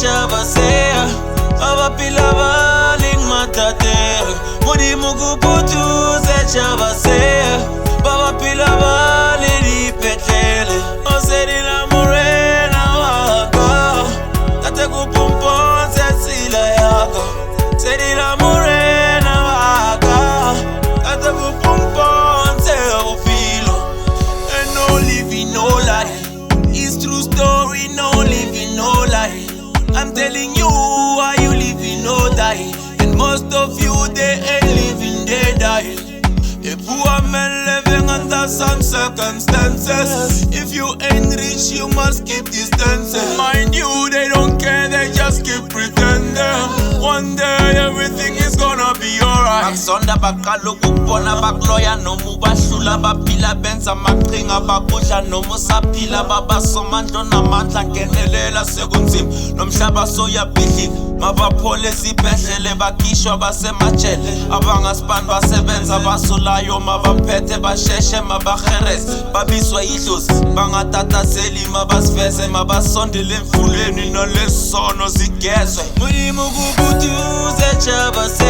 chavasea abaphila baling matatera modimo kubutuze chavasea babaphila baleli phetele oserina morena waka tate kupumponze sila yako serina morena waka tate kupumponze ufilo and no living no lie. It's true story, no living no lie. I'm telling you, are you living no die? And most of you, they ain't living, they die. A poor man living under some circumstances. If you ain't rich, you must keep distances. Mind you, they don't care, they just keep pretending. One day everything is gonna be alright. Baksonda bakaloku bona bakloya nomu bashula baphila benza maqhinga bakudla noma usaphila babasomandla namandla ngenelela sekunzima nomhlaba soyabhidlika mabaphole sibhedlele bakishwa basemajele abangasipani basebenza basulayo mabaphethe basheshe mabaherese babiswa idlozi bangatatazeli mabasiveze mabasondele emfuleni nalesono zigezwe modimo kubutuze chavase